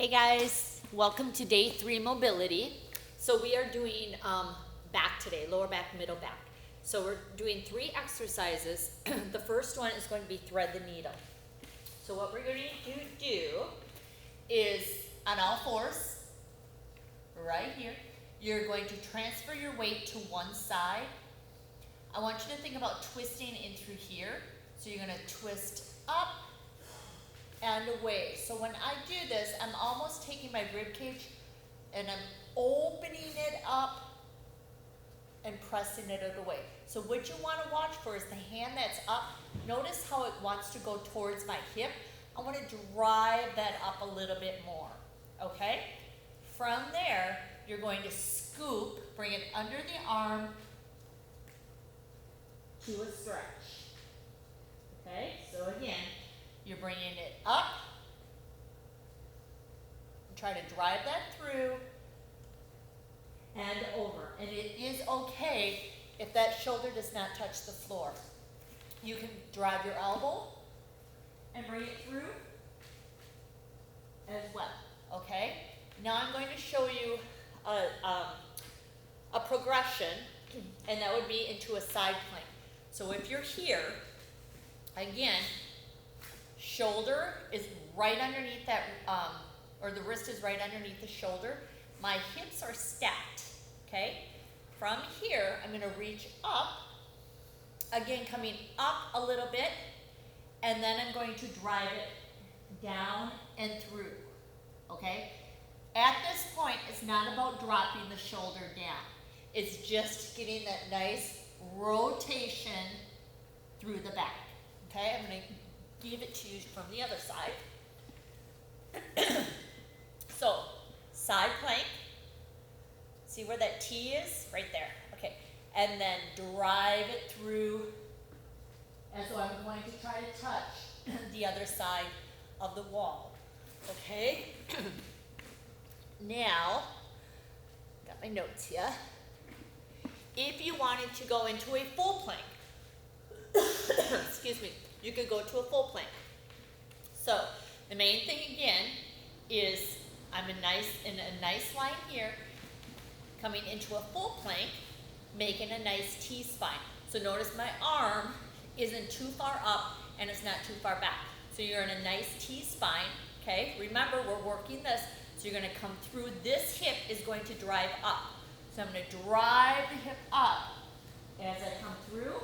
Hey guys, welcome to day 3 mobility. So we are doing back today, lower back, middle back. So we're doing 3 exercises. The first one is going to be thread the needle. So what we're going to do is on all fours, right here, you're going to transfer your weight to one side. I want you to think about twisting in through here. So you're going to twist up and away. So when I do this, I'm almost taking my rib cage and I'm opening it up and pressing it away. So what you want to watch for is the hand that's up. Notice how it wants to go towards my hip. I want to drive that up a little bit more, okay? From there, you're going to scoop, bring it under the arm to a stretch, okay? So again, you're bringing it up, and try to drive that through and over. And it is okay if that shoulder does not touch the floor. You can drive your elbow and bring it through as well, okay? Now I'm going to show you a progression, and that would be into a side plank. So if you're here, again, shoulder is right underneath that, or the wrist is right underneath the shoulder. My hips are stacked, okay? From here, I'm going to reach up, again coming up a little bit, and then I'm going to drive it down and through, okay? At this point, it's not about dropping the shoulder down. It's just getting that nice rotation through the back, okay? I'm going to give it to you from the other side. So, side plank. See where that T is? Right there. Okay. And then drive it through. And so I'm going to try to touch the other side of the wall. Okay? Now, got my notes here. If you wanted to go into a full plank, excuse me, you could go to a full plank. So the main thing again is I'm in a nice line here, coming into a full plank, making a nice T-spine. So notice my arm isn't too far up and it's not too far back. So you're in a nice T-spine, okay? Remember, we're working this, so you're gonna come through. This hip is going to drive up. So I'm gonna drive the hip up as I come through,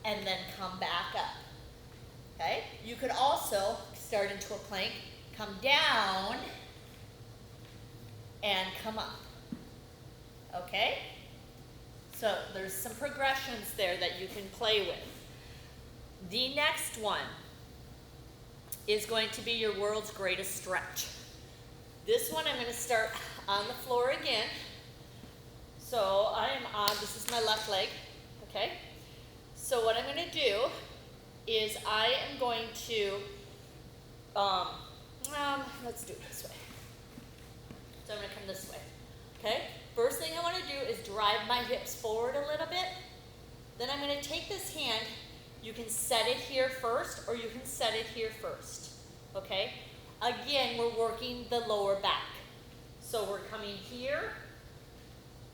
and then come back up, okay? You could also start into a plank, come down, and come up, okay? So there's some progressions there that you can play with. The next one is going to be your world's greatest stretch. This one I'm gonna start on the floor again. So I am on, this is my left leg, okay? So what I'm going to do is I am going to, let's do it this way. So I'm going to come this way, okay? First thing I want to do is drive my hips forward a little bit. Then I'm going to take this hand. You can set it here first, or you can set it here first, okay? Again, we're working the lower back. So we're coming here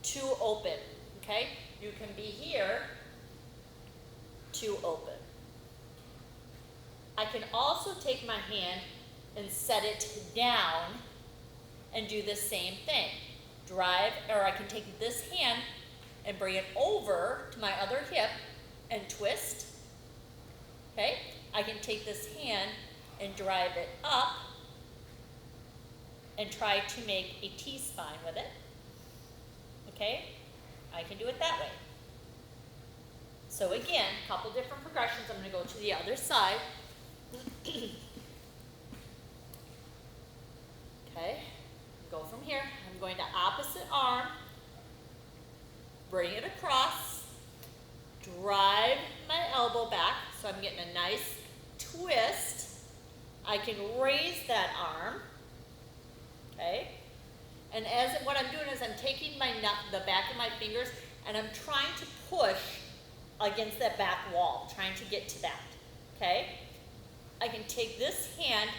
to open, okay? You can be here to open. I can also take my hand and set it down and do the same thing. Drive, or I can take this hand and bring it over to my other hip and twist, okay? I can take this hand and drive it up and try to make a T-spine with it, okay? I can do it that way. So again, a couple different progressions. I'm going to go to the other side. Okay, go from here. I'm going to opposite arm, bring it across, drive my elbow back, so I'm getting a nice twist. I can raise that arm, okay? And what I'm doing is I'm taking the back of my fingers and I'm trying to push against that back wall, trying to get to that, okay? I can take this hand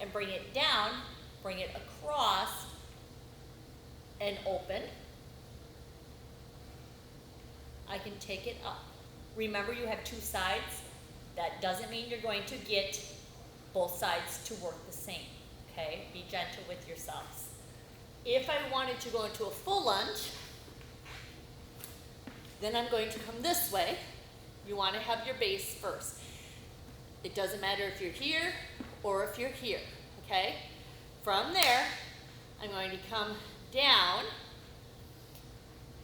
and bring it down, bring it across and open. I can take it up. Remember, you have two sides. That doesn't mean you're going to get both sides to work the same, okay? Be gentle with yourselves. If I wanted to go into a full lunge, then I'm going to come this way. You want to have your base first. It doesn't matter if you're here or if you're here, okay? From there, I'm going to come down.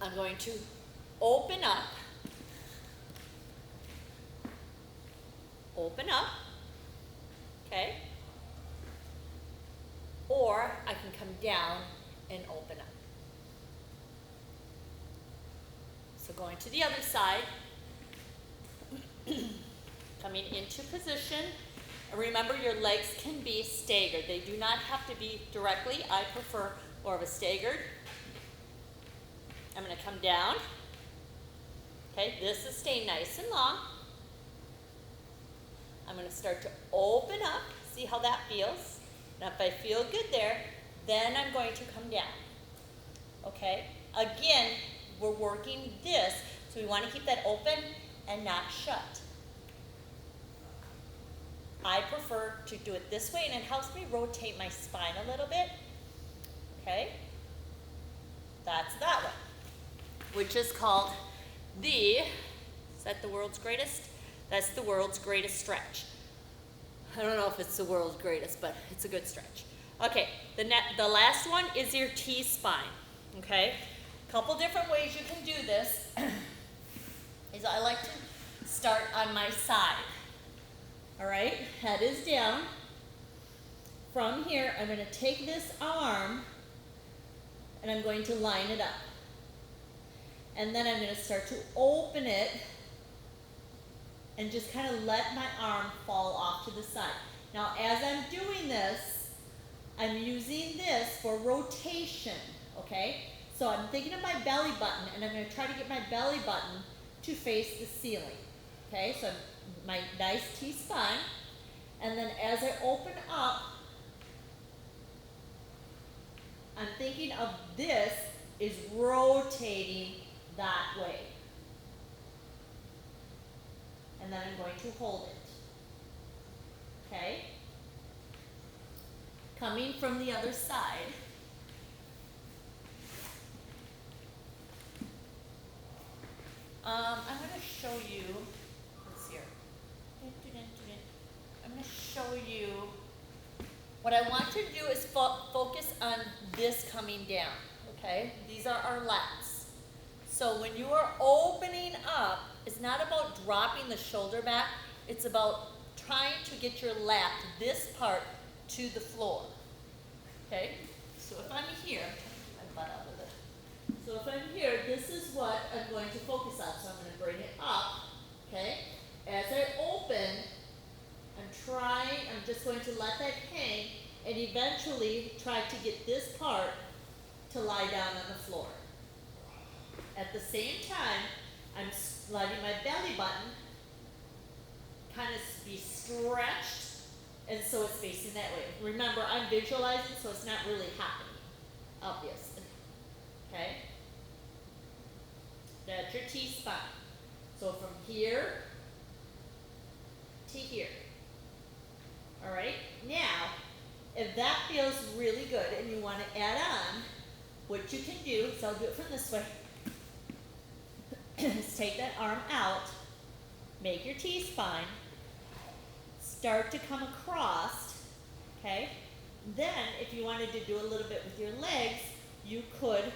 I'm going to open up, okay? Or I can come down and open up. So going to the other side, coming into position, and remember your legs can be staggered. They do not have to be directly. I prefer more of a staggered. I'm going to come down. Okay, this is staying nice and long. I'm going to start to open up, see how that feels. Now if I feel good there, then I'm going to come down. Okay, again, we're working this, so we want to keep that open and not shut. I prefer to do it this way, and it helps me rotate my spine a little bit. Okay, that's that one, which is called is that the world's greatest? That's the world's greatest stretch. I don't know if it's the world's greatest, but it's a good stretch. Okay, the last one is your T-spine, okay? A couple different ways you can do this is I like to start on my side. All right, head is down. From here, I'm going to take this arm and I'm going to line it up. And then I'm going to start to open it and just kind of let my arm fall off to the side. Now, as I'm doing this, I'm using this for rotation, okay? So I'm thinking of my belly button, and I'm going to try to get my belly button to face the ceiling, okay? So my nice T-spine, and then as I open up, I'm thinking of this is rotating that way. And then I'm going to hold it, okay? Coming from the other side. I'm going to show you, let's see here. I'm going to show you, what I want to do is focus on this coming down, okay? These are our lats. So when you are opening up, it's not about dropping the shoulder back, it's about trying to get your lat, this part, to the floor, okay? So if I'm here, my butt out of it. So if I'm here, this is what I'm going to focus on. So I'm going to bring it up, okay? As I open, I'm just going to let that hang and eventually try to get this part to lie down on the floor. At the same time, I'm letting my belly button kind of be stretched, and so it's facing that way. Remember, I'm visualizing, so it's not really happening, obviously. Okay? That's your T-spine. So from here to here. All right? Now, if that feels really good and you want to add on, what you can do, so I'll do it from this way, is take that arm out, make your T-spine, start to come across, okay? Then, if you wanted to do a little bit with your legs, you could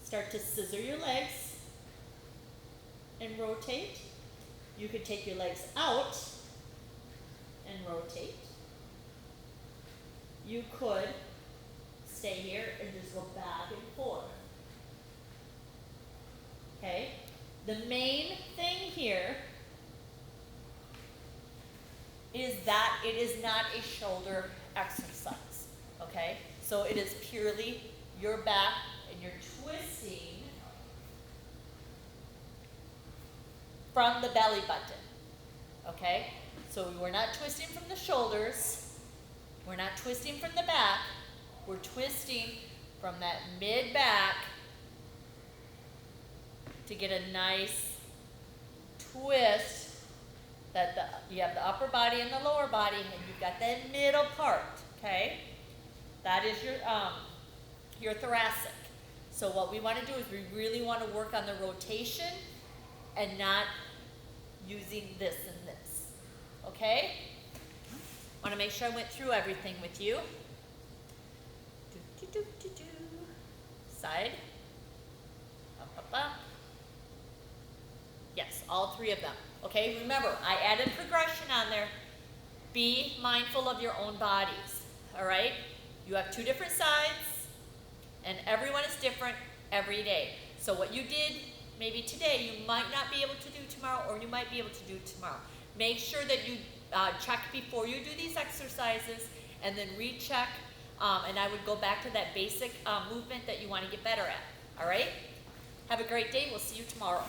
start to scissor your legs and rotate. You could take your legs out and rotate. You could stay here and just go back and forth. Okay? The main thing here is that it is not a shoulder exercise, okay? So it is purely your back and you're twisting from the belly button, okay? So we're not twisting from the shoulders, we're not twisting from the back, twisting from that mid back to get a nice twist that you have the upper body and the lower body, and you've got that middle part, okay? That is your thoracic. So what we want to do is we really want to work on the rotation and not using this and this, okay? Want to make sure I went through everything with you. Side, up, up. Yes, all three of them. Okay, remember, I added progression on there. Be mindful of your own bodies, all right? You have two different sides, and everyone is different every day. So what you did maybe today, you might not be able to do tomorrow, or you might be able to do tomorrow. Make sure that you check before you do these exercises, and then recheck, and I would go back to that basic movement that you want to get better at, all right? Have a great day. We'll see you tomorrow.